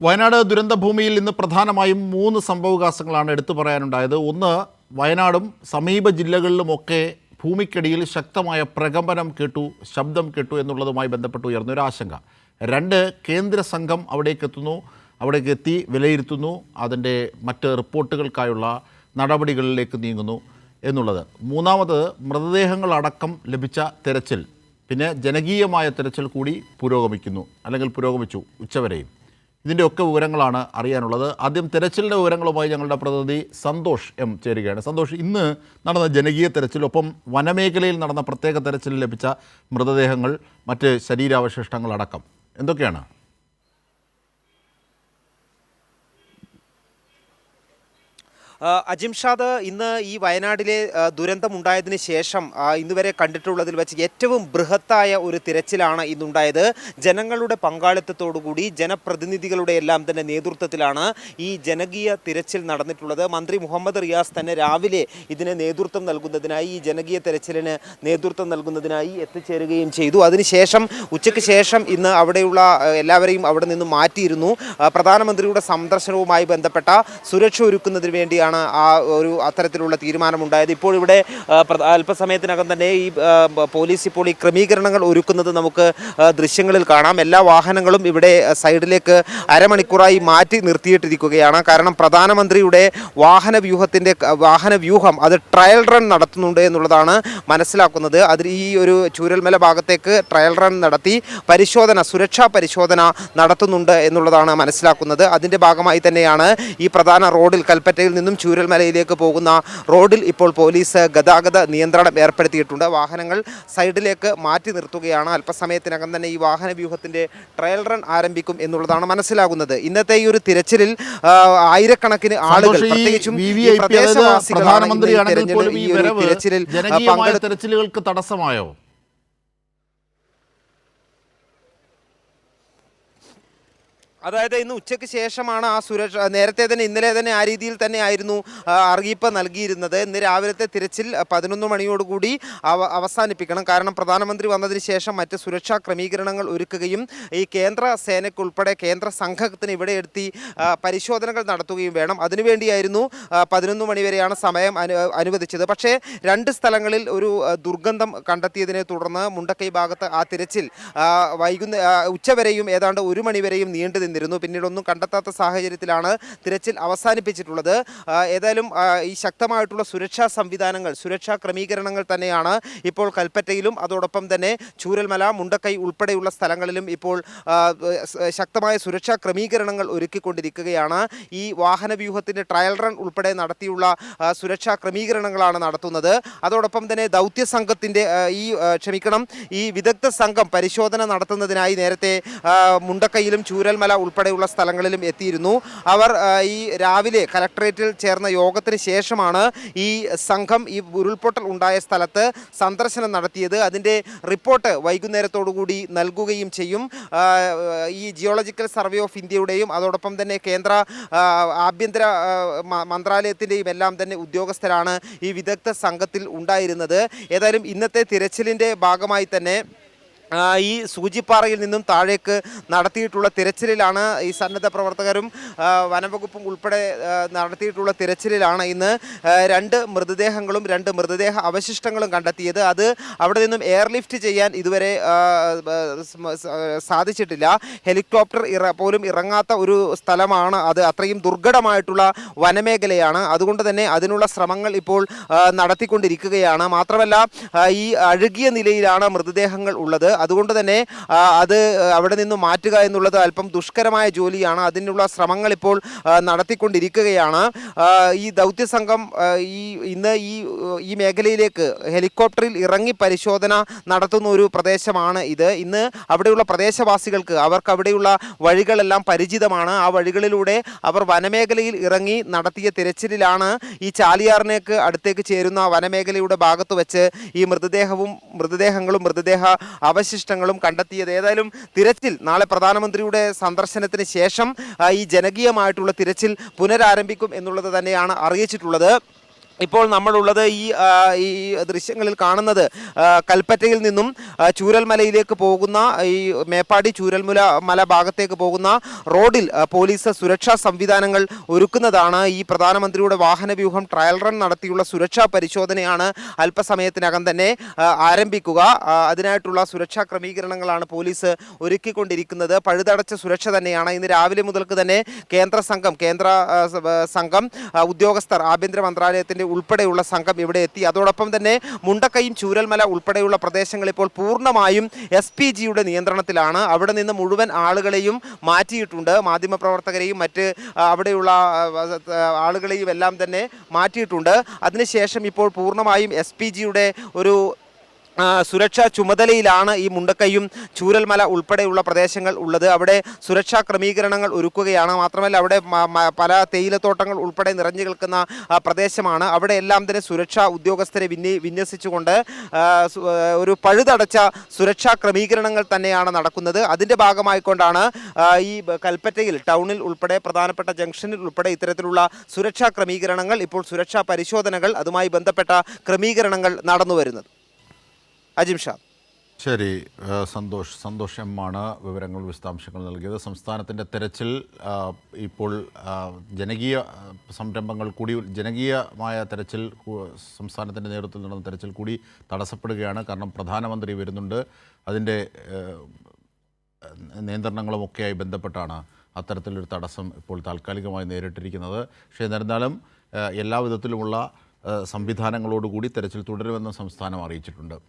വയനാട് ദുരന്തഭൂമിയിൽ ഇന്ന് പ്രധാനമായും 3 സംഭവവികാസങ്ങളാണ് എടുത്തു പറയാനുണ്ടായത്. ഒന്ന്, വയനാടും സമീപ ജില്ലകളിലുമൊക്കെ ഭൂമിക്കടിയിൽ ശക്തമായ പ്രകമ്പനം കേട്ടു, ശബ്ദം കേട്ടു എന്നുള്ളതുമായി ബന്ധപ്പെട്ട് ഉയർന്നൊരു ആശങ്ക. 2, കേന്ദ്ര സംഘം അവിടേക്ക് എത്തി വിലയിരുത്തുന്നു, അതിൻ്റെ മറ്റ് റിപ്പോർട്ടുകൾക്കായുള്ള നടപടികളിലേക്ക് നീങ്ങുന്നു എന്നുള്ളത്. മൂന്നാമത്, മൃതദേഹങ്ങളടക്കം ലഭിച്ച തെരച്ചിൽ, പിന്നെ ജനകീയമായ തെരച്ചിൽ കൂടി പുരോഗമിച്ചു ഉച്ചവരെയും. ഇതിൻ്റെയൊക്കെ വിവരങ്ങളാണ് അറിയാനുള്ളത്. ആദ്യം തെരച്ചിലിൻ്റെ വിവരങ്ങളുമായി ഞങ്ങളുടെ പ്രതിനിധി സന്തോഷ് എം ചേരുകയാണ്. സന്തോഷ്, ഇന്ന് നടന്ന ജനകീയ തെരച്ചിലൊപ്പം വനമേഖലയിൽ നടന്ന പ്രത്യേക തെരച്ചിലിൽ ലഭിച്ച മൃതദേഹങ്ങൾ, മറ്റ് ശരീരാവശിഷ്ടങ്ങളടക്കം എന്തൊക്കെയാണ്? അജിംഷാദ്, ഇന്ന് ഈ വയനാട്ടിലെ ദുരന്തമുണ്ടായതിന് ശേഷം ഇന്നുവരെ കണ്ടിട്ടുള്ളതിൽ വെച്ച് ഏറ്റവും ബൃഹത്തായ ഒരു തിരച്ചിലാണ് ഇന്നുണ്ടായത്. ജനങ്ങളുടെ പങ്കാളിത്തത്തോടുകൂടി ജനപ്രതിനിധികളുടെ എല്ലാം തന്നെ നേതൃത്വത്തിലാണ് ഈ ജനകീയ തിരച്ചിൽ നടന്നിട്ടുള്ളത്. മന്ത്രി മുഹമ്മദ് റിയാസ് തന്നെ രാവിലെ ഇതിന് നേതൃത്വം നൽകുന്നതിനായി, ഈ ജനകീയ തെരച്ചിലിന് നേതൃത്വം നൽകുന്നതിനായി എത്തിച്ചേരുകയും ചെയ്തു. അതിനുശേഷം ഉച്ചയ്ക്ക് ശേഷം ഇന്ന് അവിടെയുള്ള എല്ലാവരെയും അവിടെ നിന്ന് മാറ്റിയിരുന്നു. പ്രധാനമന്ത്രിയുടെ സന്ദർശനവുമായി ബന്ധപ്പെട്ട സുരക്ഷ ഒരുക്കുന്നതിന് വേണ്ടിയാണ് അത്തരത്തിലുള്ള തീരുമാനമുണ്ടായത്. ഇപ്പോൾ ഇവിടെ അല്പസമയത്തിനകം തന്നെ ഈ പോലീസ് ഇപ്പോൾ ഈ ക്രമീകരണങ്ങൾ ഒരുക്കുന്നത് നമുക്ക് ദൃശ്യങ്ങളിൽ കാണാം. എല്ലാ വാഹനങ്ങളും ഇവിടെ സൈഡിലേക്ക് അരമണിക്കൂറായി മാറ്റി നിർത്തിയിട്ടിരിക്കുകയാണ്. കാരണം പ്രധാനമന്ത്രിയുടെ വാഹനവ്യൂഹം അത് ട്രയൽ റൺ നടത്തുന്നുണ്ട് എന്നുള്ളതാണ് മനസ്സിലാക്കുന്നത്. അതിൽ ഈ ഒരു ചൂരൽമല ഭാഗത്തേക്ക് ട്രയൽ റൺ നടത്തി സുരക്ഷാ പരിശോധന നടത്തുന്നുണ്ട് എന്നുള്ളതാണ് മനസ്സിലാക്കുന്നത്. അതിൻ്റെ ഭാഗമായി തന്നെയാണ് ഈ പ്രധാന റോഡിൽ, കൽപ്പറ്റയിൽ നിന്നും ചൂരൽമലയിലേക്ക് പോകുന്ന റോഡിൽ ഇപ്പോൾ പോലീസ് ഗതാഗത നിയന്ത്രണം ഏർപ്പെടുത്തിയിട്ടുണ്ട്. വാഹനങ്ങൾ സൈഡിലേക്ക് മാറ്റി നിർത്തുകയാണ്. അല്പസമയത്തിനകം തന്നെ ഈ വാഹന വ്യൂഹത്തിൻ്റെ ട്രയൽ റൺ ആരംഭിക്കും എന്നുള്ളതാണ് മനസ്സിലാകുന്നത്. ഇന്നത്തെ ഈ ഒരു തിരച്ചിലിൽ ആയിരക്കണക്കിന് ആളുകൾ, പ്രത്യേകിച്ചും പ്രദേശവാസികളാണ് ഈ ഒരു തിരച്ചിലിൽ തെരച്ചിലുകൾക്ക് തടസ്സമായോ? അതായത് ഇന്ന് ഉച്ചയ്ക്ക് ശേഷമാണ് നേരത്തെ തന്നെ ഇന്നലെ തന്നെ ആ രീതിയിൽ തന്നെ ആയിരുന്നു അറിയിപ്പ് നൽകിയിരുന്നത്. ഇന്ന് രാവിലത്തെ തിരച്ചിൽ 11 മണിയോടുകൂടി അവസാനിപ്പിക്കണം. കാരണം പ്രധാനമന്ത്രി വന്നതിന് ശേഷം മറ്റ് സുരക്ഷാ ക്രമീകരണങ്ങൾ ഒരുക്കുകയും ഈ കേന്ദ്ര സേനയ്ക്കുൾപ്പെടെ കേന്ദ്ര സംഘത്തിന് ഇവിടെ എത്തി പരിശോധനകൾ നടത്തുകയും വേണം. അതിനുവേണ്ടിയായിരുന്നു 11 മണിവരെയാണ് സമയം അനുവദിച്ചത്. പക്ഷേ 2 സ്ഥലങ്ങളിൽ ഒരു ദുർഗന്ധം കണ്ടെത്തിയതിനെ തുടർന്ന് മുണ്ടക്കൈ ഭാഗത്ത് ആ തിരച്ചിൽ ഉച്ചവരെയും ഏതാണ്ട് 1 മണിവരെയും നീണ്ടു നിന്നിരുന്നു. പിന്നീടൊന്നും കണ്ടെത്താത്ത സാഹചര്യത്തിലാണ് തിരച്ചിൽ അവസാനിപ്പിച്ചിട്ടുള്ളത്. ഏതായാലും ഈ ശക്തമായിട്ടുള്ള സുരക്ഷാ സംവിധാനങ്ങൾ, സുരക്ഷാ ക്രമീകരണങ്ങൾ തന്നെയാണ് ഇപ്പോൾ കൽപ്പറ്റയിലും അതോടൊപ്പം തന്നെ ചൂരൽമല, മുണ്ടക്കൈ ഉൾപ്പെടെയുള്ള സ്ഥലങ്ങളിലും ഇപ്പോൾ ശക്തമായ സുരക്ഷാ ക്രമീകരണങ്ങൾ ഒരുക്കിക്കൊണ്ടിരിക്കുകയാണ്. ഈ വാഹനവ്യൂഹത്തിൻ്റെ ട്രയൽ റൺ ഉൾപ്പെടെ നടത്തിയുള്ള സുരക്ഷാ ക്രമീകരണങ്ങളാണ് നടത്തുന്നത്. അതോടൊപ്പം തന്നെ ദൗത്യസംഘത്തിൻ്റെ ഈ വിദഗ്ധ സംഘം പരിശോധന നടത്തുന്നതിനായി നേരത്തെ മുണ്ടക്കൈയിലും ചൂരൽമല ഉൾപ്പെടെയുള്ള സ്ഥലങ്ങളിലും എത്തിയിരുന്നു. അവർ ഈ രാവിലെ കലക്ടറേറ്റിൽ ചേർന്ന യോഗത്തിന് ശേഷമാണ് ഈ സംഘം ഈ ഉരുൾപൊട്ടൽ ഉണ്ടായ സ്ഥലത്ത് സന്ദർശനം നടത്തിയത്. അതിൻ്റെ റിപ്പോർട്ട് വൈകുന്നേരത്തോടുകൂടി നൽകുകയും ചെയ്യും. ഈ ജിയോളജിക്കൽ സർവേ ഓഫ് ഇന്ത്യയുടെയും അതോടൊപ്പം തന്നെ കേന്ദ്ര ആഭ്യന്തര മന്ത്രാലയത്തിൻ്റെയും എല്ലാം തന്നെ ഉദ്യോഗസ്ഥരാണ് ഈ വിദഗ്ധ സംഘത്തിൽ ഉണ്ടായിരുന്നത്. ഏതായാലും ഇന്നത്തെ തിരച്ചിലിൻ്റെ ഭാഗമായി തന്നെ ഈ സൂചിപ്പാറയിൽ നിന്നും താഴേക്ക് നടത്തിയിട്ടുള്ള തിരച്ചിലിലാണ് ഈ സന്നദ്ധ പ്രവർത്തകരും വനംവകുപ്പും ഉൾപ്പെടെ നടത്തിയിട്ടുള്ള തിരച്ചിലിലാണ് ഇന്ന് 2 മൃതദേഹങ്ങളും 2 മൃതദേഹ അവശിഷ്ടങ്ങളും കണ്ടെത്തിയത്. അത് അവിടെ നിന്നും എയർലിഫ്റ്റ് ചെയ്യാൻ ഇതുവരെ സാധിച്ചിട്ടില്ല. ഹെലികോപ്റ്റർ പോലും ഇറങ്ങാത്ത ഒരു സ്ഥലമാണ് അത്. അത്രയും ദുർഘടമായിട്ടുള്ള വനമേഖലയാണ്. അതുകൊണ്ട് തന്നെ അതിനുള്ള ശ്രമങ്ങൾ ഇപ്പോൾ നടത്തിക്കൊണ്ടിരിക്കുകയാണ്. മാത്രമല്ല ഈ അഴുകിയ നിലയിലാണ് മൃതദേഹങ്ങൾ ഉള്ളത്. അതുകൊണ്ട് തന്നെ അത് അവിടെ നിന്ന് മാറ്റുക എന്നുള്ളത് അല്പം ദുഷ്കരമായ ജോലിയാണ്. അതിനുള്ള ശ്രമങ്ങൾ ഇപ്പോൾ നടത്തിക്കൊണ്ടിരിക്കുകയാണ്. ഈ ദൗത്യസംഘം ഇന്ന് ഈ മേഖലയിലേക്ക് ഹെലികോപ്റ്ററിൽ ഇറങ്ങി പരിശോധന നടത്തുന്ന ഒരു പ്രദേശമാണ് ഇത്. ഇന്ന് അവിടെയുള്ള പ്രദേശവാസികൾക്ക് അവർക്ക് അവിടെയുള്ള വഴികളെല്ലാം പരിചിതമാണ്. ആ വഴികളിലൂടെ അവർ വനമേഖലയിൽ ഇറങ്ങി നടത്തിയ തിരച്ചിലിലാണ് ഈ ചാലിയാറിനേക്ക് അടുത്തേക്ക് ചേരുന്ന വനമേഖലയുടെ ഭാഗത്ത് വെച്ച് ഈ മൃതദേഹങ്ങളും മൃതദേഹ അവശിഷ്ടങ്ങളും കണ്ടെത്തിയത്. ഏതായാലും തിരച്ചിൽ നാളെ പ്രധാനമന്ത്രിയുടെ സന്ദർശനത്തിന് ശേഷം ഈ ജനകീയമായിട്ടുള്ള തിരച്ചിൽ പുനരാരംഭിക്കും എന്നുള്ളത് തന്നെയാണ് അറിയിച്ചിട്ടുള്ളത്. ഇപ്പോൾ നമ്മളുള്ളത് ഈ ദൃശ്യങ്ങളിൽ കാണുന്നത് കൽപ്പറ്റയിൽ നിന്നും ചൂരൽമലയിലേക്ക് പോകുന്ന ഈ മേപ്പാടി മല ഭാഗത്തേക്ക് പോകുന്ന റോഡിൽ പോലീസ് സുരക്ഷാ സംവിധാനങ്ങൾ ഒരുക്കുന്നതാണ്. ഈ പ്രധാനമന്ത്രിയുടെ വാഹനവ്യൂഹം ട്രയൽ റൺ നടത്തിയുള്ള സുരക്ഷാ പരിശോധനയാണ് അല്പസമയത്തിനകം തന്നെ ആരംഭിക്കുക. അതിനായിട്ടുള്ള സുരക്ഷാ ക്രമീകരണങ്ങളാണ് പോലീസ് ഒരുക്കിക്കൊണ്ടിരിക്കുന്നത്. പഴുതടച്ച സുരക്ഷ തന്നെയാണ്. ഇന്ന് രാവിലെ മുതൽക്ക് തന്നെ കേന്ദ്ര സംഘം ഉദ്യോഗസ്ഥർ ആഭ്യന്തര മന്ത്രാലയത്തിൻ്റെ ഉൾപ്പെടെയുള്ള സംഘം ഇവിടെ എത്തി. അതോടൊപ്പം തന്നെ മുണ്ടക്കൈയും ചൂരൽമല ഉൾപ്പെടെയുള്ള പ്രദേശങ്ങൾ ഇപ്പോൾ പൂർണ്ണമായും SPGയുടെ നിയന്ത്രണത്തിലാണ്. അവിടെ നിന്ന് മുഴുവൻ ആളുകളെയും മാറ്റിയിട്ടുണ്ട്. മാധ്യമപ്രവർത്തകരെയും മറ്റ് അവിടെയുള്ള ആളുകളെയും എല്ലാം തന്നെ മാറ്റിയിട്ടുണ്ട്. അതിനുശേഷം ഇപ്പോൾ പൂർണ്ണമായും SPGയുടെ ഒരു സുരക്ഷാ ചുമതലയിലാണ് ഈ മുണ്ടക്കൈയും ചൂരൽമല ഉൾപ്പെടെയുള്ള പ്രദേശങ്ങൾ ഉള്ളത്. അവിടെ സുരക്ഷാ ക്രമീകരണങ്ങൾ ഒരുക്കുകയാണ്. മാത്രമല്ല അവിടെ പല തേയിലത്തോട്ടങ്ങൾ ഉൾപ്പെടെ നിറഞ്ഞു നിൽക്കുന്ന പ്രദേശമാണ്. അവിടെ എല്ലാം തന്നെ സുരക്ഷാ ഉദ്യോഗസ്ഥരെ വിന്യസിച്ചുകൊണ്ട് ഒരു പഴുതടച്ച സുരക്ഷാ ക്രമീകരണങ്ങൾ തന്നെയാണ് നടക്കുന്നത്. അതിൻ്റെ ഭാഗമായിക്കൊണ്ടാണ് ഈ കൽപ്പറ്റയിൽ ടൗണിൽ ഉൾപ്പെടെ പ്രധാനപ്പെട്ട ജംഗ്ഷനിൽ ഉൾപ്പെടെ ഇത്തരത്തിലുള്ള സുരക്ഷാ ക്രമീകരണങ്ങൾ, ഇപ്പോൾ സുരക്ഷാ പരിശോധനകൾ, അതുമായി ബന്ധപ്പെട്ട ക്രമീകരണങ്ങൾ നടന്നു വരുന്നത്. അജിം ഷാ. ശരി, സന്തോഷ് എം ആണ് വിവരങ്ങൾ, വിശദാംശങ്ങൾ നൽകിയത്. സംസ്ഥാനത്തിൻ്റെ തെരച്ചിൽ ഇപ്പോൾ ജനകീയ സംരംഭങ്ങൾ കൂടി, ജനകീയമായ തെരച്ചിൽ, സംസ്ഥാനത്തിൻ്റെ നേതൃത്വത്തിൽ നടന്ന തെരച്ചിൽ കൂടി തടസ്സപ്പെടുകയാണ്. കാരണം പ്രധാനമന്ത്രി വരുന്നുണ്ട്. അതിൻ്റെ നിയന്ത്രണങ്ങളുമൊക്കെയായി ബന്ധപ്പെട്ടാണ് അത്തരത്തിലൊരു തടസ്സം ഇപ്പോൾ താൽക്കാലികമായി നേരിട്ടിരിക്കുന്നത്. പക്ഷേ എന്നിരുന്നാലും എല്ലാ വിധത്തിലുമുള്ള സംവിധാനങ്ങളോടുകൂടി തെരച്ചിൽ തുടരുമെന്ന് സംസ്ഥാനം അറിയിച്ചിട്ടുണ്ട്.